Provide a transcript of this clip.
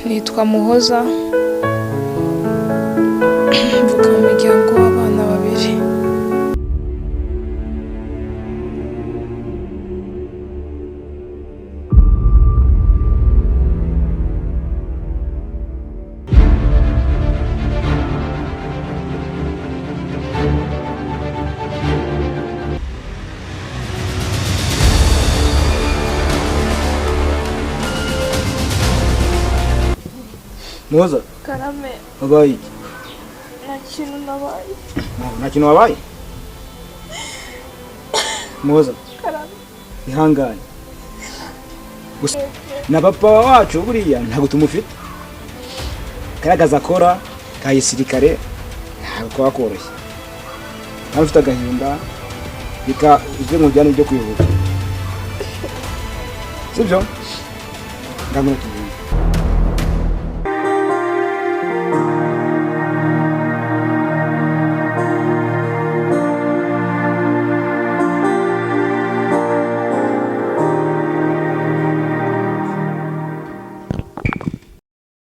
nitwa Muhoza mvuka mu muryango w'abana babiri. Muhoza, Karame, wabaye nta kintu nabaye. nta kintu wabaye? Muhoza, Karame, ihangane. Gusa na papa wacu buriya ntabwo tumufite. Karagaza akora ka gisirikare ntabwo kwakoroshye. Nawe ufite agahinda bika ivyo mu byane byo kwihuta. Sibyo? Ndamwe